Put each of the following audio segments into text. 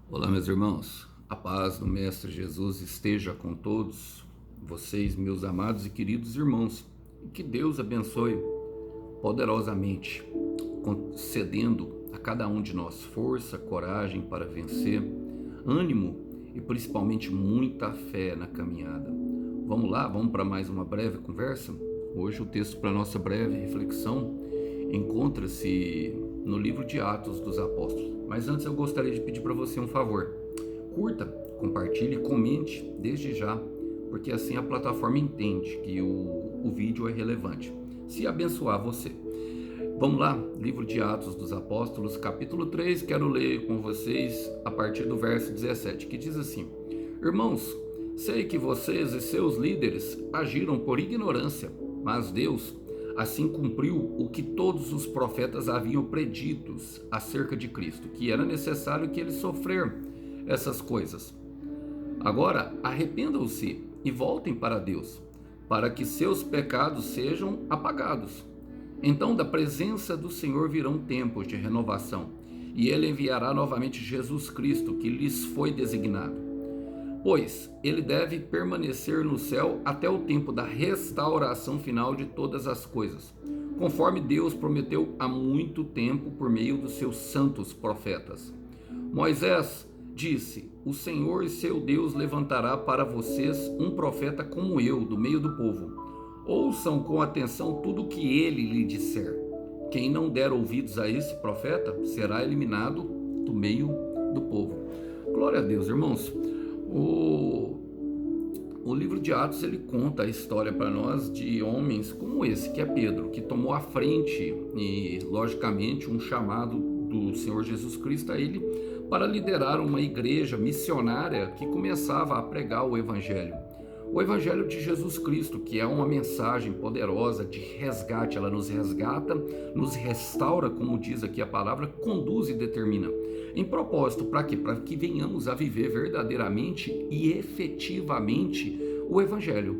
Olá, meus irmãos. A paz do Mestre Jesus esteja com todos vocês, meus amados e queridos irmãos. E que Deus abençoe poderosamente, concedendo a cada um de nós força, coragem para vencer, ânimo e principalmente muita fé na caminhada. Vamos lá, vamos para mais uma breve conversa? Hoje o texto para nossa breve reflexão encontra-se no livro de Atos dos Apóstolos. Mas antes eu gostaria de pedir para você um favor. Curta, compartilhe e comente desde já, porque assim a plataforma entende que o vídeo é relevante. Se abençoar você. Vamos lá, livro de Atos dos Apóstolos, capítulo 3, quero ler com vocês a partir do verso 17, que diz assim: Irmãos, sei que vocês e seus líderes agiram por ignorância, mas Deus assim cumpriu o que todos os profetas haviam preditos acerca de Cristo, que era necessário que ele sofrer essas coisas. Agora arrependam-se e voltem para Deus, para que seus pecados sejam apagados. Então da presença do Senhor virão tempos de renovação, e ele enviará novamente Jesus Cristo, que lhes foi designado. Pois ele deve permanecer no céu até o tempo da restauração final de todas as coisas, conforme Deus prometeu há muito tempo por meio dos seus santos profetas. Moisés disse: O Senhor seu Deus levantará para vocês um profeta como eu, do meio do povo. Ouçam com atenção tudo o que ele lhe disser. Quem não der ouvidos a esse profeta será eliminado do meio do povo. Glória a Deus, irmãos. O livro de Atos ele conta a história para nós de homens como esse, que é Pedro, que tomou a frente e, logicamente, um chamado do Senhor Jesus Cristo a ele para liderar uma igreja missionária que começava a pregar o Evangelho. O Evangelho de Jesus Cristo, que é uma mensagem poderosa de resgate, ela nos resgata, nos restaura, como diz aqui a palavra, conduz e determina. Em propósito, para quê? Para que venhamos a viver verdadeiramente e efetivamente o Evangelho.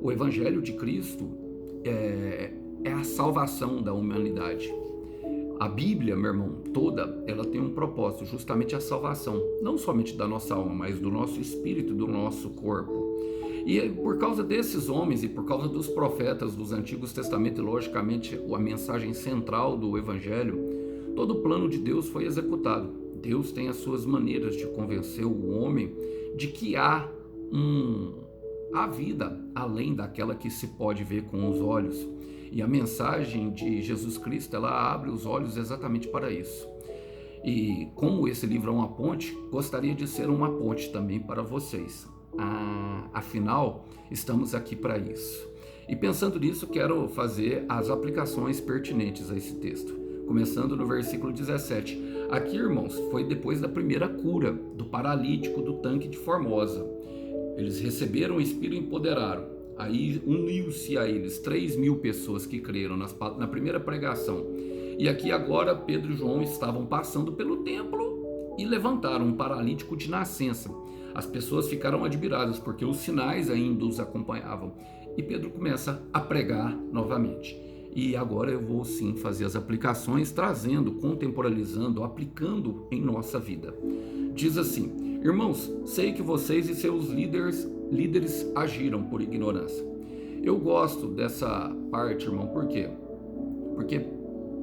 O Evangelho de Cristo é a salvação da humanidade. A Bíblia, meu irmão, toda, ela tem um propósito, justamente a salvação, não somente da nossa alma, mas do nosso espírito e do nosso corpo. E por causa desses homens e por causa dos profetas dos Antigos Testamentos, e logicamente a mensagem central do Evangelho, todo o plano de Deus foi executado. Deus tem as suas maneiras de convencer o homem de que há vida além daquela que se pode ver com os olhos. E a mensagem de Jesus Cristo, ela abre os olhos exatamente para isso. E como esse livro é uma ponte, gostaria de ser uma ponte também para vocês. Afinal, estamos aqui para isso. E pensando nisso, quero fazer as aplicações pertinentes a esse texto. Começando no versículo 17. Aqui, irmãos, foi depois da primeira cura do paralítico do tanque de Formosa. Eles receberam o Espírito e empoderaram. Aí uniu-se a eles 3.000 pessoas que creram na primeira pregação. E aqui agora Pedro e João estavam passando pelo templo e levantaram um paralítico de nascença. As pessoas ficaram admiradas porque os sinais ainda os acompanhavam. E Pedro começa a pregar novamente. E agora eu vou sim fazer as aplicações, trazendo, contemporalizando, aplicando em nossa vida. Diz assim: Irmãos, sei que vocês e seus líderes agiram por ignorância. Eu gosto dessa parte, irmão, por quê? Porque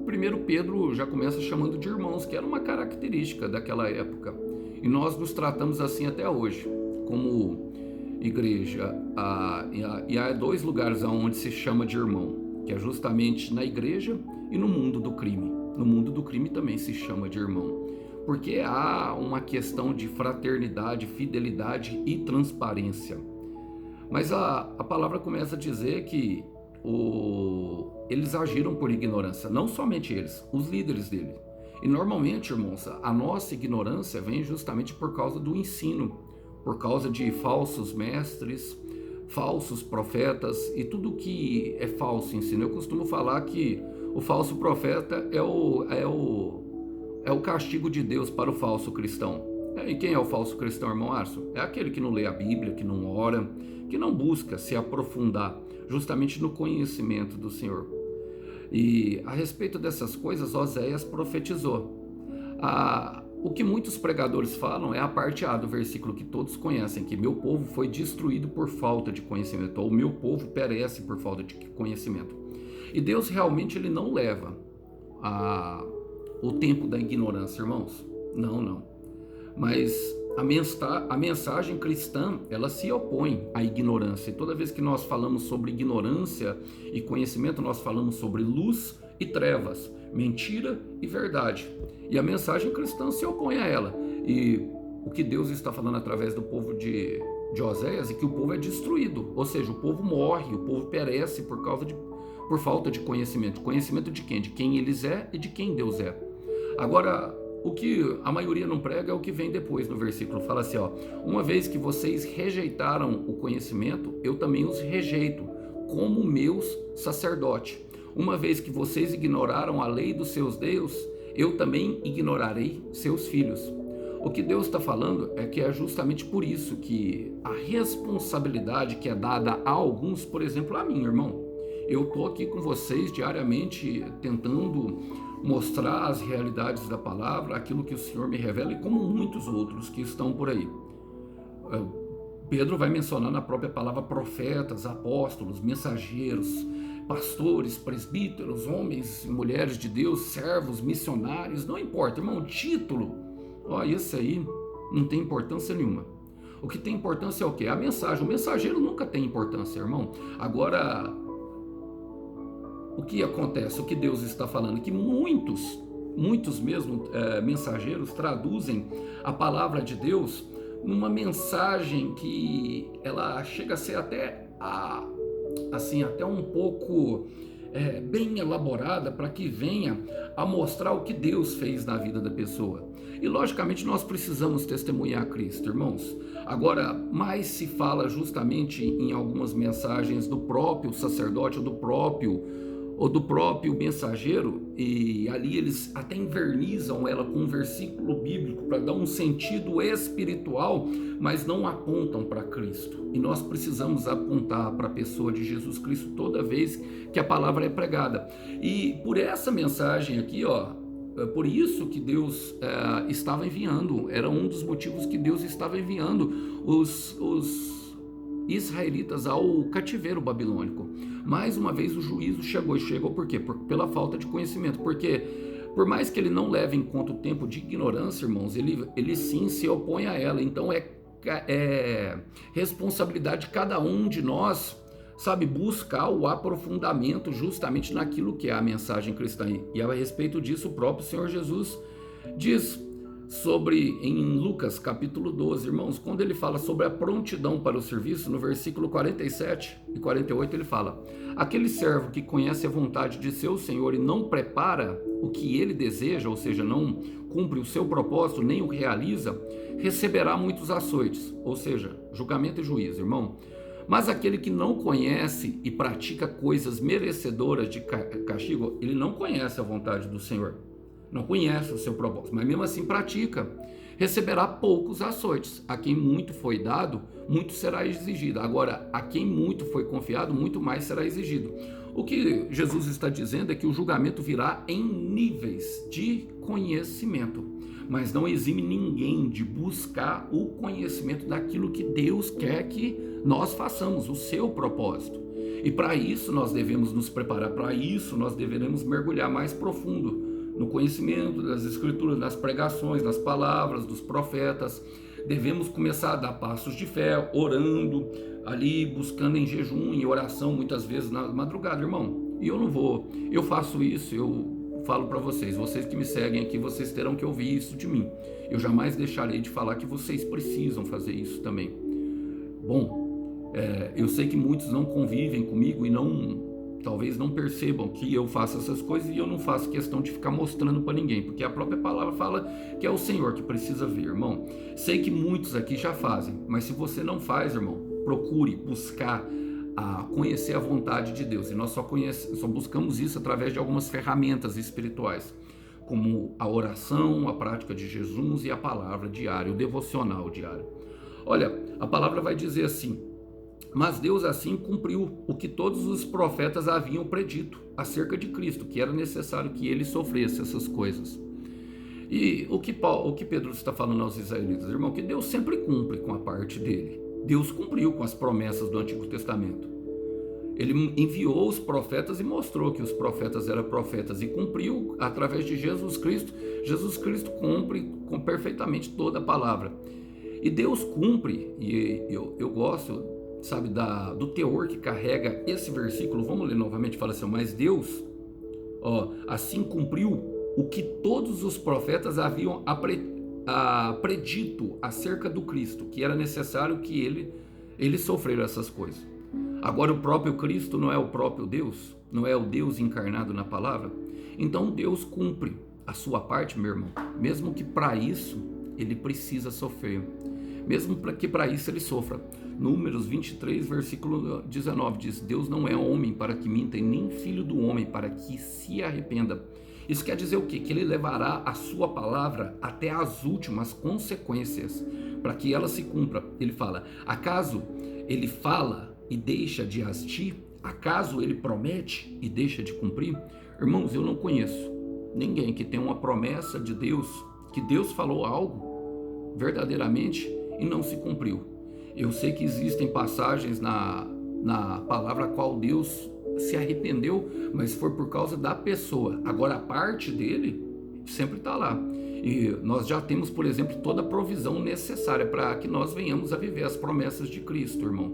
primeiro Pedro já começa chamando de irmãos, que era uma característica daquela época. E nós nos tratamos assim até hoje, como igreja. E há dois lugares onde se chama de irmão, que é justamente na igreja e no mundo do crime. No mundo do crime também se chama de irmão, porque há uma questão de fraternidade, fidelidade e transparência. Mas a palavra começa a dizer que eles agiram por ignorância, não somente eles, os líderes dele. E normalmente, irmãos, a nossa ignorância vem justamente por causa do ensino, por causa de falsos mestres, falsos profetas e tudo que é falso ensino. Eu costumo falar que o falso profeta é o castigo de Deus para o falso cristão. E quem é o falso cristão, irmão Arson? É aquele que não lê a Bíblia, que não ora, que não busca se aprofundar justamente no conhecimento do Senhor. E a respeito dessas coisas, Oséias profetizou. o que muitos pregadores falam é a parte A do versículo que todos conhecem, que meu povo foi destruído por falta de conhecimento, ou meu povo perece por falta de conhecimento. E Deus realmente ele não leva o tempo da ignorância, irmãos. Não, não. Mas a mensagem cristã, ela se opõe à ignorância. E toda vez que nós falamos sobre ignorância e conhecimento, nós falamos sobre luz e trevas, mentira e verdade. E a mensagem cristã se opõe a ela. E o que Deus está falando através do povo de Oséias é que o povo é destruído, ou seja, o povo morre, o povo perece por falta de conhecimento. Conhecimento de quem? De quem eles é e de quem Deus é. Agora, o que a maioria não prega é o que vem depois no versículo. Fala assim, ó: uma vez que vocês rejeitaram o conhecimento, eu também os rejeito como meus sacerdotes. Uma vez que vocês ignoraram a lei dos seus deuses, eu também ignorarei seus filhos. O que Deus está falando é que é justamente por isso que a responsabilidade que é dada a alguns, por exemplo, a mim, irmão. Eu estou aqui com vocês diariamente tentando mostrar as realidades da palavra, aquilo que o Senhor me revela, e como muitos outros que estão por aí. Pedro vai mencionar na própria palavra profetas, apóstolos, mensageiros, pastores, presbíteros, homens e mulheres de Deus, servos, missionários, não importa, irmão, título, esse aí não tem importância nenhuma. O que tem importância é o quê? A mensagem. O mensageiro nunca tem importância, irmão. Agora, o que acontece, o que Deus está falando, que muitos mesmo mensageiros traduzem a palavra de Deus numa mensagem que ela chega a ser até um pouco bem elaborada, para que venha a mostrar o que Deus fez na vida da pessoa. E logicamente nós precisamos testemunhar Cristo, irmãos. Agora, mais se fala justamente em algumas mensagens do próprio sacerdote ou do próprio mensageiro, e ali eles até invernizam ela com um versículo bíblico para dar um sentido espiritual, mas não apontam para Cristo. E nós precisamos apontar para a pessoa de Jesus Cristo toda vez que a palavra é pregada. E por essa mensagem aqui, por isso que Deus estava enviando, era um dos motivos que Deus estava enviando os israelitas ao cativeiro babilônico. Mais uma vez o juízo chegou por quê? Pela falta de conhecimento, porque por mais que ele não leve em conta o tempo de ignorância, irmãos, ele sim se opõe a ela. Então é responsabilidade de cada um de nós, buscar o aprofundamento justamente naquilo que é a mensagem cristã. E a respeito disso, o próprio Senhor Jesus diz em Lucas capítulo 12, irmãos, quando ele fala sobre a prontidão para o serviço, no versículo 47 e 48 ele fala: aquele servo que conhece a vontade de seu senhor e não prepara o que ele deseja, ou seja, não cumpre o seu propósito, nem o realiza, receberá muitos açoites, ou seja, julgamento e juízo, irmão. Mas aquele que não conhece e pratica coisas merecedoras de castigo, ele não conhece a vontade do Senhor, não conhece o seu propósito, mas mesmo assim pratica, receberá poucos açoites. A quem muito foi dado, muito será exigido. Agora, a quem muito foi confiado, muito mais será exigido. O que Jesus está dizendo é que o julgamento virá em níveis de conhecimento, mas não exime ninguém de buscar o conhecimento daquilo que Deus quer que nós façamos, o seu propósito. E para isso nós devemos nos preparar, para isso nós deveremos mergulhar mais profundo no conhecimento das escrituras, nas pregações, nas palavras dos profetas. Devemos começar a dar passos de fé, orando ali, buscando em jejum, em oração, muitas vezes na madrugada, irmão. E eu faço isso, eu falo para vocês que me seguem aqui, vocês terão que ouvir isso de mim. Eu jamais deixarei de falar que vocês precisam fazer isso também. Bom, eu sei que muitos não convivem comigo e talvez não percebam que eu faço essas coisas, e eu não faço questão de ficar mostrando para ninguém, porque a própria palavra fala que é o Senhor que precisa ver, irmão. Sei que muitos aqui já fazem, mas se você não faz, irmão, procure buscar a conhecer a vontade de Deus. E nós só buscamos isso através de algumas ferramentas espirituais, como a oração, a prática de jejuns e a palavra diária, o devocional diário. Olha, a palavra vai dizer assim: mas Deus assim cumpriu o que todos os profetas haviam predito acerca de Cristo, que era necessário que ele sofresse essas coisas. E o que Pedro está falando aos israelitas, irmão, que Deus sempre cumpre com a parte dele. Deus cumpriu com as promessas do Antigo Testamento. Ele enviou os profetas e mostrou que os profetas eram profetas e cumpriu através de Jesus Cristo. Jesus Cristo cumpre perfeitamente toda a palavra. E Deus cumpre, e eu gosto, sabe, do teor que carrega esse versículo. Vamos ler novamente, fala assim: mas Deus, assim cumpriu o que todos os profetas haviam predito acerca do Cristo, que era necessário que ele sofresse essas coisas. Agora o próprio Cristo não é o próprio Deus? Não é o Deus encarnado na palavra? Então Deus cumpre a sua parte, meu irmão, mesmo que para isso ele precisa sofrer, mesmo que para isso ele sofra. Números 23, versículo 19 diz: Deus não é homem para que minta, e nem filho do homem para que se arrependa. Isso quer dizer o quê? Que ele levará a sua palavra até as últimas consequências, para que ela se cumpra. Ele fala: acaso ele fala e deixa de agir? Acaso ele promete e deixa de cumprir? Irmãos, eu não conheço ninguém que tenha uma promessa de Deus, que Deus falou algo verdadeiramente e não se cumpriu. Eu sei que existem passagens na palavra a qual Deus se arrependeu, mas foi por causa da pessoa. Agora a parte dele sempre está lá. E nós já temos, por exemplo, toda a provisão necessária para que nós venhamos a viver as promessas de Cristo, irmão.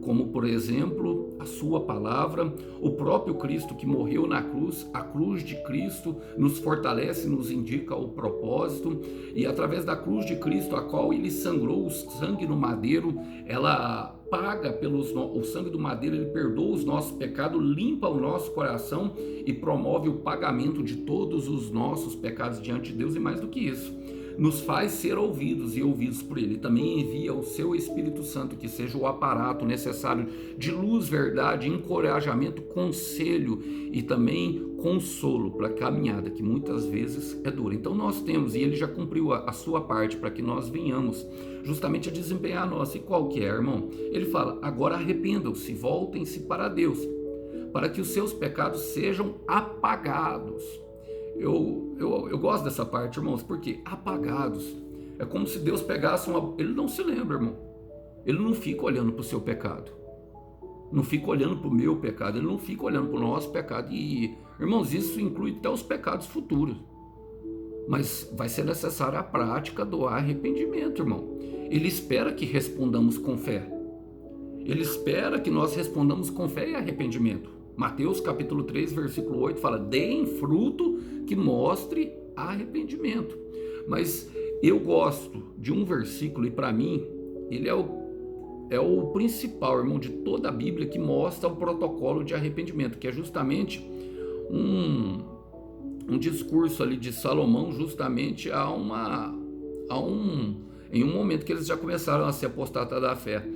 Como, por exemplo, a sua palavra, o próprio Cristo que morreu na cruz. A cruz de Cristo nos fortalece, nos indica o propósito, e através da cruz de Cristo, a qual ele sangrou o sangue no madeiro, ela paga o sangue do madeiro, ele perdoa os nossos pecados, limpa o nosso coração e promove o pagamento de todos os nossos pecados diante de Deus. E mais do que isso, nos faz ser ouvidos e ouvidos por ele. Também envia o seu Espírito Santo, que seja o aparato necessário de luz, verdade, encorajamento, conselho e também consolo para a caminhada, que muitas vezes é dura. Então nós temos, e ele já cumpriu a sua parte para que nós venhamos justamente a desempenhar a nossa. E qual que é, irmão? Ele fala: agora arrependam-se, voltem-se para Deus, para que os seus pecados sejam apagados. Eu gosto dessa parte, irmãos, porque apagados é como se Deus pegasse ele não se lembra, irmão. Ele não fica olhando para o seu pecado, não fica olhando para o meu pecado, ele não fica olhando para o nosso pecado. E, irmãos, isso inclui até os pecados futuros, mas vai ser necessária a prática do arrependimento, irmão. Ele espera que respondamos com fé, ele espera que nós respondamos com fé e arrependimento. Mateus capítulo 3, versículo 8 fala: deem fruto que mostre arrependimento. Mas eu gosto de um versículo, e para mim ele é o principal, irmão, de toda a Bíblia, que mostra o protocolo de arrependimento, que é justamente um discurso ali de Salomão, justamente em um momento que eles já começaram a se apostatar da fé.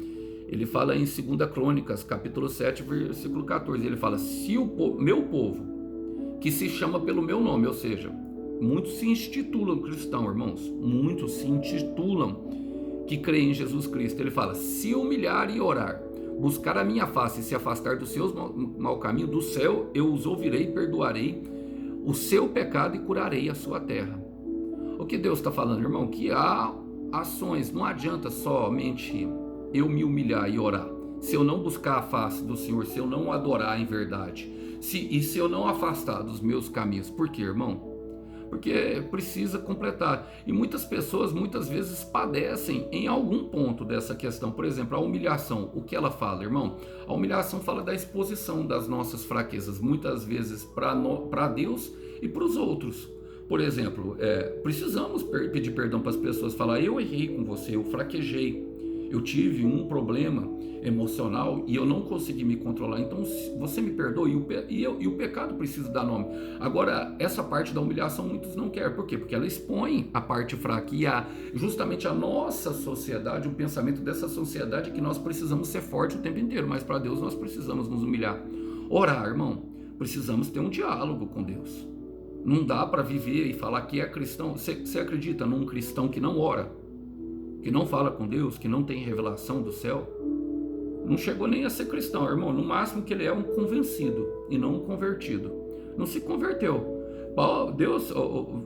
Ele fala em 2 Crônicas, capítulo 7, versículo 14, ele fala: se meu povo, que se chama pelo meu nome, ou seja, muitos se intitulam cristãos, irmãos, muitos se intitulam que creem em Jesus Cristo. Ele fala: se humilhar e orar, buscar a minha face e se afastar dos seus mau caminho, do céu eu os ouvirei e perdoarei o seu pecado e curarei a sua terra. O que Deus está falando, irmão? Que há ações, não adianta somente eu me humilhar e orar, se eu não buscar a face do Senhor, se eu não adorar em verdade, se eu não afastar dos meus caminhos. Por quê, irmão? Porque precisa completar. E muitas pessoas muitas vezes padecem em algum ponto dessa questão. Por exemplo, a humilhação. O que ela fala, irmão? A humilhação fala da exposição das nossas fraquezas, muitas vezes para Deus e para os outros. Por exemplo, precisamos pedir perdão para as pessoas, falar: eu errei com você, eu fraquejei, eu tive um problema emocional e eu não consegui me controlar, então você me perdoa, e o pecado precisa dar nome. Agora, essa parte da humilhação muitos não querem. Por quê? Porque ela expõe a parte fraca, e justamente a nossa sociedade, o pensamento dessa sociedade é que nós precisamos ser fortes o tempo inteiro, mas para Deus nós precisamos nos humilhar. Orar, irmão, precisamos ter um diálogo com Deus. Não dá para viver e falar que é cristão. Você acredita num cristão que não ora, que não fala com Deus, que não tem revelação do céu? Não chegou nem a ser cristão, irmão. No máximo que ele é um convencido e não um convertido. Não se converteu.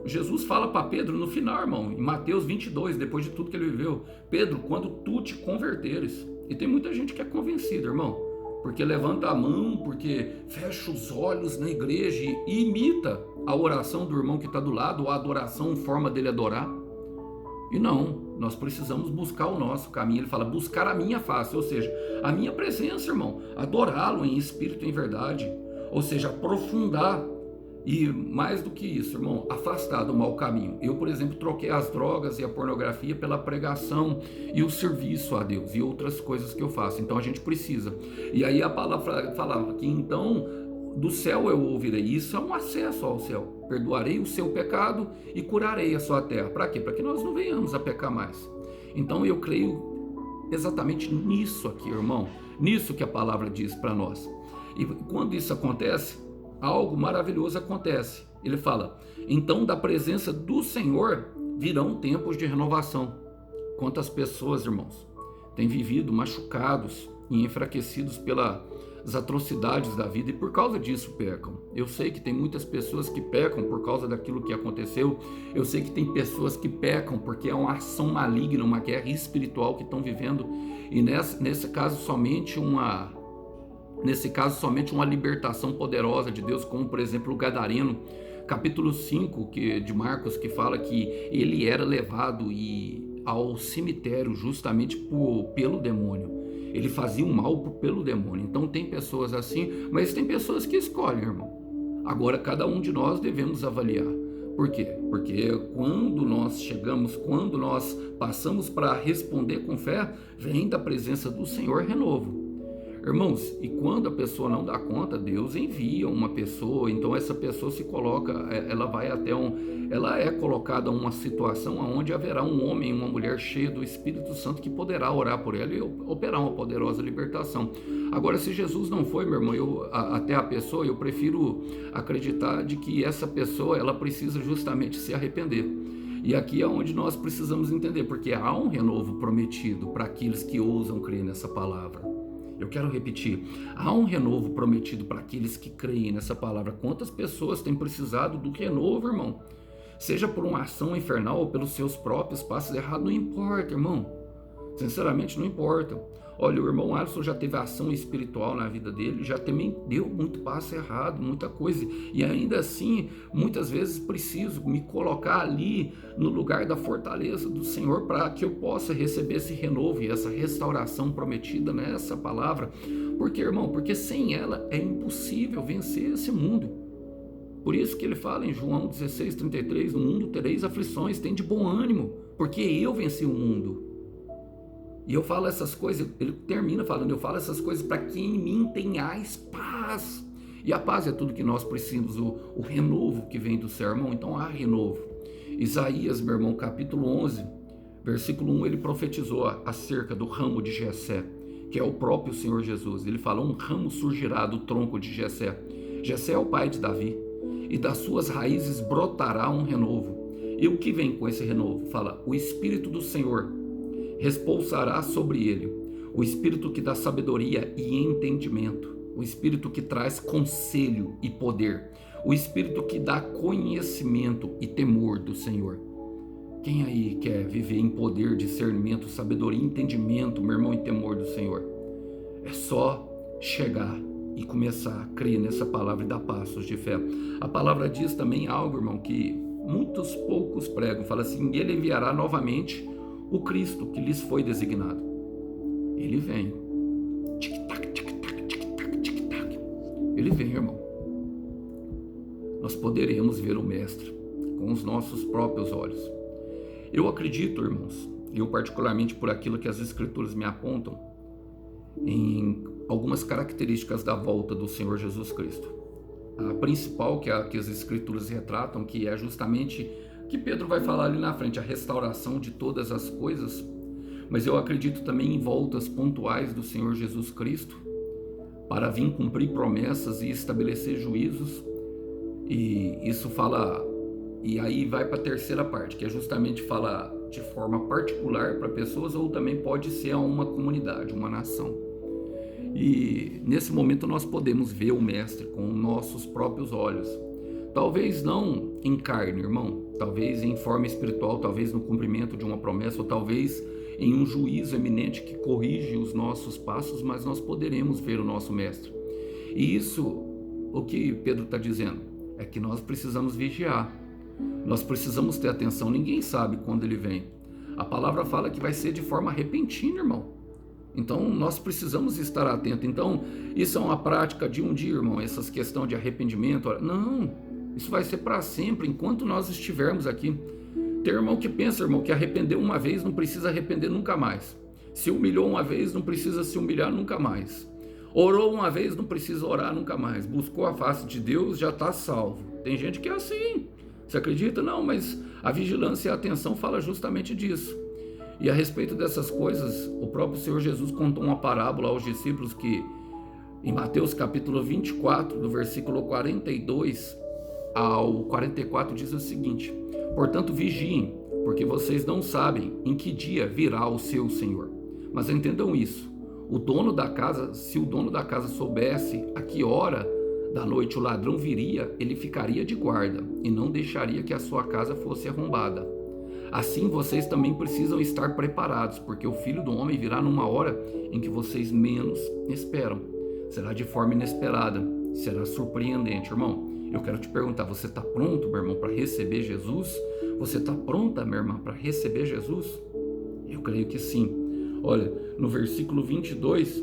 Jesus fala para Pedro no final, irmão, em Mateus 22, depois de tudo que ele viveu: Pedro, quando tu te converteres. E tem muita gente que é convencida, irmão, porque levanta a mão, porque fecha os olhos na igreja e imita a oração do irmão que está do lado, ou a adoração, forma dele adorar. E não, nós precisamos buscar o nosso caminho. Ele fala, buscar a minha face, ou seja, a minha presença, irmão, adorá-lo em espírito e em verdade, ou seja, aprofundar. E mais do que isso, irmão, afastar do mau caminho. Eu, por exemplo, troquei as drogas e a pornografia pela pregação e o serviço a Deus e outras coisas que eu faço. Então a gente precisa. E aí a palavra falava que então do céu eu ouvirei. Isso é um acesso ao céu. Perdoarei o seu pecado e curarei a sua terra. Para quê? Para que nós não venhamos a pecar mais. Então eu creio exatamente nisso aqui, irmão. Nisso que a palavra diz para nós. E quando isso acontece, algo maravilhoso acontece. Ele fala, então da presença do Senhor virão tempos de renovação. Quantas pessoas, irmãos, têm vivido machucados e enfraquecidos pelas atrocidades da vida e por causa disso pecam. Eu sei que tem muitas pessoas que pecam por causa daquilo que aconteceu. Eu sei que tem pessoas que pecam porque é uma ação maligna, uma guerra espiritual que estão vivendo. E nesse caso somente uma libertação poderosa de Deus, como por exemplo o Gadareno, capítulo 5 de Marcos, que fala que ele era levado ao cemitério justamente pelo demônio. Ele fazia o mal pelo demônio. Então tem pessoas assim, mas tem pessoas que escolhem, irmão. Agora cada um de nós devemos avaliar. Por quê? Porque quando nós passamos para responder com fé, vem da presença do Senhor renovo. Irmãos, e quando a pessoa não dá conta, Deus envia uma pessoa, então essa pessoa se coloca, ela é colocada em uma situação onde haverá um homem e uma mulher cheio do Espírito Santo que poderá orar por ela e operar uma poderosa libertação. Agora, se Jesus não foi, meu irmão, até a pessoa, eu prefiro acreditar de que essa pessoa, ela precisa justamente se arrepender. E aqui é onde nós precisamos entender, porque há um renovo prometido para aqueles que ousam crer nessa palavra. Eu quero repetir, há um renovo prometido para aqueles que creem nessa palavra. Quantas pessoas têm precisado do renovo, irmão? Seja por uma ação infernal ou pelos seus próprios passos errados, não importa, irmão. Sinceramente, não importa. Olha, o irmão Alisson já teve ação espiritual na vida dele, já também deu muito passo errado, muita coisa. E ainda assim, muitas vezes preciso me colocar ali no lugar da fortaleza do Senhor para que eu possa receber esse renovo e essa restauração prometida nessa palavra. Porque, irmão, porque sem ela é impossível vencer esse mundo. Por isso que ele fala em João 16:33, no mundo tereis aflições, tem de bom ânimo, porque eu venci o mundo. E eu falo essas coisas, ele termina falando, eu falo essas coisas para que em mim tenhais paz. E a paz é tudo que nós precisamos, o renovo que vem do céu, irmão. Então há renovo. Isaías, meu irmão, capítulo 11, versículo 1, ele profetizou acerca do ramo de Jessé, que é o próprio Senhor Jesus. Ele fala, um ramo surgirá do tronco de Jessé. Jessé é o pai de Davi, e das suas raízes brotará um renovo. E o que vem com esse renovo? Fala, o Espírito do Senhor repousará sobre ele, o Espírito que dá sabedoria e entendimento, o Espírito que traz conselho e poder, o Espírito que dá conhecimento e temor do Senhor. Quem aí quer viver em poder, discernimento, sabedoria e entendimento, meu irmão, e temor do Senhor? É só chegar e começar a crer nessa palavra e dar passos de fé. A palavra diz também algo, irmão, que muitos poucos pregam, fala assim, ele enviará novamente o Cristo que lhes foi designado. Ele vem. Tic-tac, tic-tac, tic-tac, tic-tac. Ele vem, irmão. Nós poderemos ver o Mestre com os nossos próprios olhos. Eu acredito, irmãos, eu particularmente por aquilo que as Escrituras me apontam, em algumas características da volta do Senhor Jesus Cristo. A principal que as Escrituras retratam, que é justamente que Pedro vai falar ali na frente, a restauração de todas as coisas, mas eu acredito também em voltas pontuais do Senhor Jesus Cristo, para vir cumprir promessas e estabelecer juízos, e isso fala, e aí vai para a terceira parte, que é justamente falar de forma particular para pessoas, ou também pode ser a uma comunidade, uma nação. E nesse momento nós podemos ver o Mestre com nossos próprios olhos. Talvez não em carne, irmão, talvez em forma espiritual, talvez no cumprimento de uma promessa, ou talvez em um juízo eminente que corrige os nossos passos, mas nós poderemos ver o nosso Mestre. E isso, o que Pedro está dizendo, é que nós precisamos vigiar, nós precisamos ter atenção, ninguém sabe quando ele vem. A palavra fala que vai ser de forma repentina, irmão. Então nós precisamos estar atentos. Então isso é uma prática de um dia, irmão, essas questões de arrependimento. Não, isso vai ser para sempre, enquanto nós estivermos aqui. Tem irmão que pensa, irmão, que arrependeu uma vez não precisa arrepender nunca mais. Se humilhou uma vez não precisa se humilhar nunca mais. Orou uma vez não precisa orar nunca mais. Buscou a face de Deus, já está salvo. Tem gente que é assim. Você acredita? Não, mas a vigilância e a atenção fala justamente disso. E a respeito dessas coisas, o próprio Senhor Jesus contou uma parábola aos discípulos que, em Mateus capítulo 24, do versículo 42 ao 44, diz o seguinte: portanto, vigiem, porque vocês não sabem em que dia virá o seu Senhor. Mas entendam isso, o dono da casa, se o dono da casa soubesse a que hora da noite o ladrão viria, ele ficaria de guarda e não deixaria que a sua casa fosse arrombada. Assim vocês também precisam estar preparados, porque o Filho do Homem virá numa hora em que vocês menos esperam. Será de forma inesperada, será surpreendente, irmão. Eu quero te perguntar, você está pronto, meu irmão, para receber Jesus? Você está pronta, minha irmã, para receber Jesus? Eu creio que sim. Olha, no versículo 22,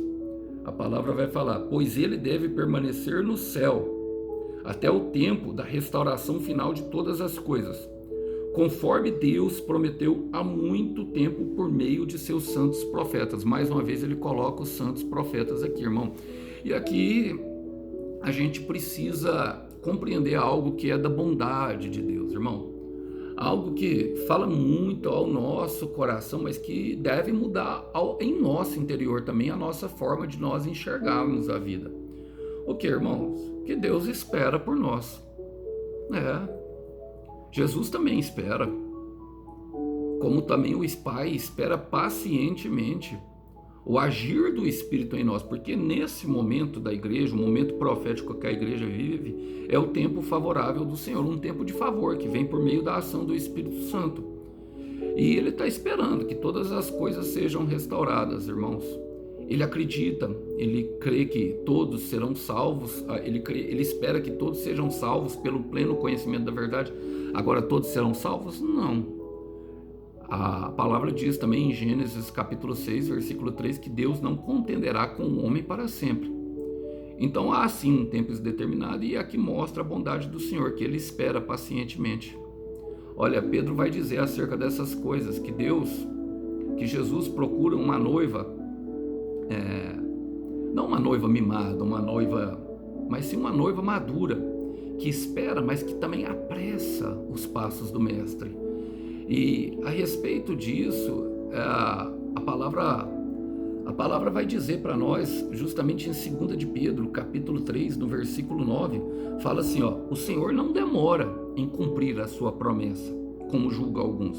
a palavra vai falar: pois ele deve permanecer no céu até o tempo da restauração final de todas as coisas, conforme Deus prometeu há muito tempo por meio de seus santos profetas. Mais uma vez ele coloca os santos profetas aqui, irmão. E aqui a gente precisa compreender algo que é da bondade de Deus, irmão. Algo que fala muito ao nosso coração, mas que deve mudar em nosso interior também a nossa forma de nós enxergarmos a vida. O que, irmãos? Que Deus espera por nós. Jesus também espera, como também o Pai espera pacientemente o agir do Espírito em nós, porque nesse momento da igreja, o momento profético que a igreja vive, é o tempo favorável do Senhor, um tempo de favor que vem por meio da ação do Espírito Santo. E Ele está esperando que todas as coisas sejam restauradas, irmãos. Ele acredita, ele crê que todos serão salvos, ele espera que todos sejam salvos pelo pleno conhecimento da verdade. Agora, todos serão salvos? Não. A palavra diz também em Gênesis capítulo 6, versículo 3, que Deus não contenderá com o homem para sempre. Então há sim um tempo determinado, e aqui mostra a bondade do Senhor, que Ele espera pacientemente. Olha, Pedro vai dizer acerca dessas coisas, que Jesus procura uma noiva, não uma noiva mimada, mas sim uma noiva madura, que espera, mas que também apressa os passos do Mestre. E a respeito disso, a palavra vai dizer para nós, justamente em 2 de Pedro, capítulo 3, no versículo 9, fala assim, o Senhor não demora em cumprir a sua promessa, como julga alguns.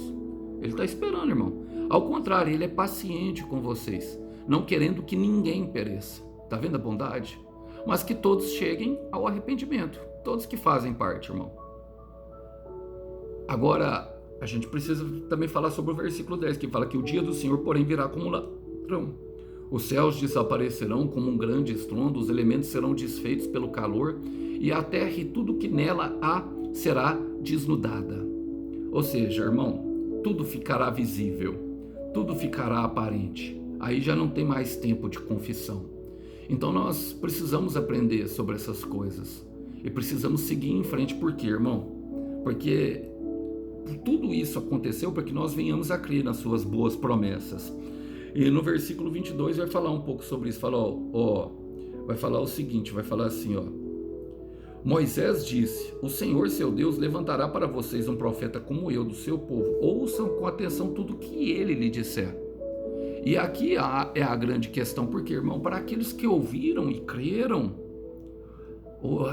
Ele está esperando, irmão. Ao contrário, Ele é paciente com vocês, não querendo que ninguém pereça. Está vendo a bondade? Mas que todos cheguem ao arrependimento, todos que fazem parte, irmão. Agora, a gente precisa também falar sobre o versículo 10, que fala que o dia do Senhor, porém, virá como ladrão. Os céus desaparecerão como um grande estrondo, os elementos serão desfeitos pelo calor, e a terra e tudo que nela há será desnudada. Ou seja, irmão, tudo ficará visível, tudo ficará aparente. Aí já não tem mais tempo de confissão. Então nós precisamos aprender sobre essas coisas e precisamos seguir em frente. Por quê, irmão? Porque tudo isso aconteceu para que nós venhamos a crer nas suas boas promessas. E no versículo 22 vai falar um pouco sobre isso. Vai falar o seguinte, vai falar assim, Moisés disse: o Senhor seu Deus levantará para vocês um profeta como eu, do seu povo. Ouçam com atenção tudo que ele lhe disser. E aqui é a grande questão, porque, irmão, para aqueles que ouviram e creram,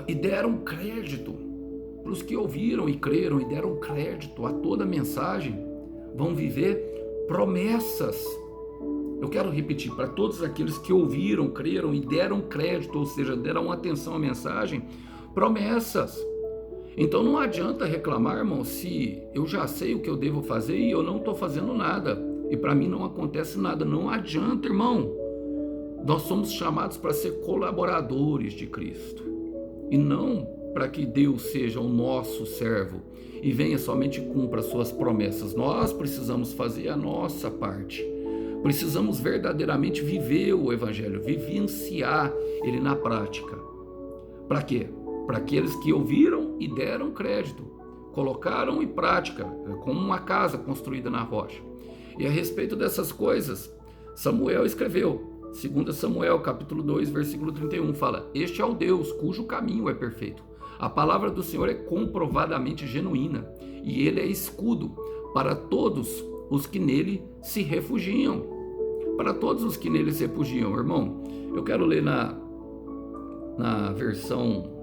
e deram crédito, para os que ouviram e creram e deram crédito a toda a mensagem, vão viver promessas. Eu quero repetir, para todos aqueles que ouviram, creram e deram crédito, ou seja, deram atenção à mensagem, promessas. Então não adianta reclamar, irmão, se eu já sei o que eu devo fazer e eu não estou fazendo nada. E para mim não acontece nada. Não adianta, irmão. Nós somos chamados para ser colaboradores de Cristo. E não para que Deus seja o nosso servo e venha somente cumpra suas promessas. Nós precisamos fazer a nossa parte. Precisamos verdadeiramente viver o Evangelho, vivenciar ele na prática. Para quê? Para aqueles que ouviram e deram crédito, colocaram em prática, como uma casa construída na rocha. E a respeito dessas coisas, Samuel escreveu, 2 Samuel, capítulo 2, versículo 31, fala: este é o Deus cujo caminho é perfeito. A palavra do Senhor é comprovadamente genuína, e ele é escudo para todos os que nele se refugiam. Para todos os que nele se refugiam, irmão, eu quero ler na versão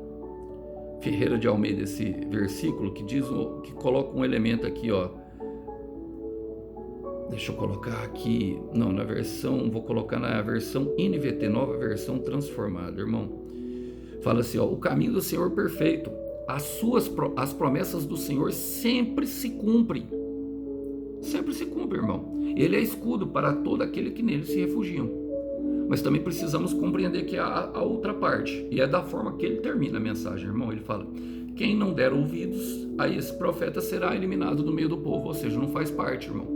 Ferreira de Almeida esse versículo que diz, que coloca um elemento aqui, ó. Deixa eu colocar aqui, não, vou colocar na versão NVT, nova versão transformada, irmão. Fala assim, ó: o caminho do Senhor perfeito, as promessas do Senhor sempre se cumprem. Sempre se cumpre, irmão. Ele é escudo para todo aquele que nele se refugiam. Mas também precisamos compreender que há a outra parte, e é da forma que ele termina a mensagem, irmão. Ele fala: quem não der ouvidos a esse profeta será eliminado do meio do povo, ou seja, não faz parte, irmão.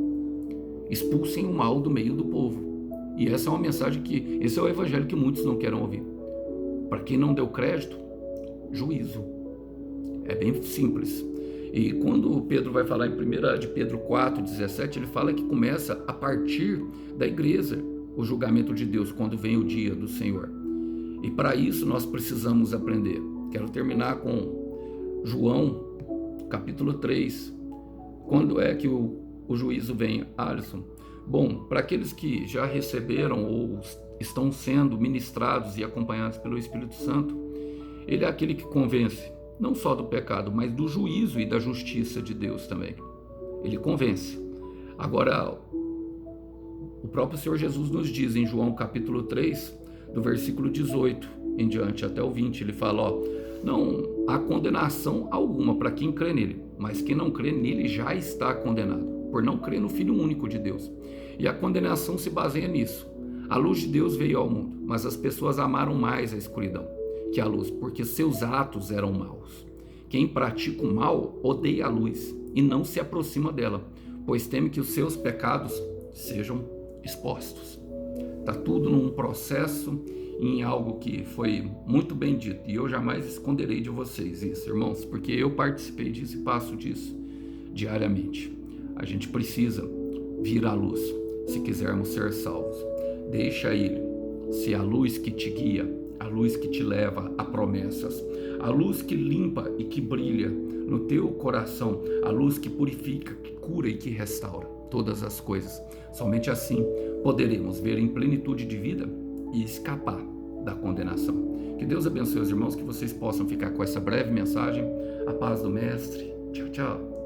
Expulsem o mal do meio do povo. E essa é uma mensagem esse é o evangelho que muitos não querem ouvir. Para quem não deu crédito, juízo. É bem simples. E quando Pedro vai falar em 1 de Pedro 4, 17, ele fala que começa a partir da igreja o julgamento de Deus, quando vem o dia do Senhor. E para isso nós precisamos aprender. Quero terminar com João, capítulo 3. Quando é que o juízo vem, Alisson? Bom, para aqueles que já receberam ou estão sendo ministrados e acompanhados pelo Espírito Santo, ele é aquele que convence, não só do pecado, mas do juízo e da justiça de Deus também. Ele convence. Agora, o próprio Senhor Jesus nos diz em João capítulo 3, do versículo 18 em diante até o 20, ele fala, ó: não há condenação alguma para quem crê nele, mas quem não crê nele já está condenado, por não crer no Filho único de Deus. E a condenação se baseia nisso. A luz de Deus veio ao mundo, mas as pessoas amaram mais a escuridão que a luz, porque seus atos eram maus. Quem pratica o mal odeia a luz e não se aproxima dela, pois teme que os seus pecados sejam expostos. Está tudo num processo, em algo que foi muito bem dito, e eu jamais esconderei de vocês isso, irmãos, porque eu participei disso e passo disso diariamente. A gente precisa vir à luz se quisermos ser salvos. Deixa ele ser a luz que te guia, a luz que te leva a promessas, a luz que limpa e que brilha no teu coração, a luz que purifica, que cura e que restaura todas as coisas. Somente assim poderemos ver em plenitude de vida e escapar da condenação. Que Deus abençoe os irmãos, que vocês possam ficar com essa breve mensagem. A paz do Mestre. Tchau, tchau.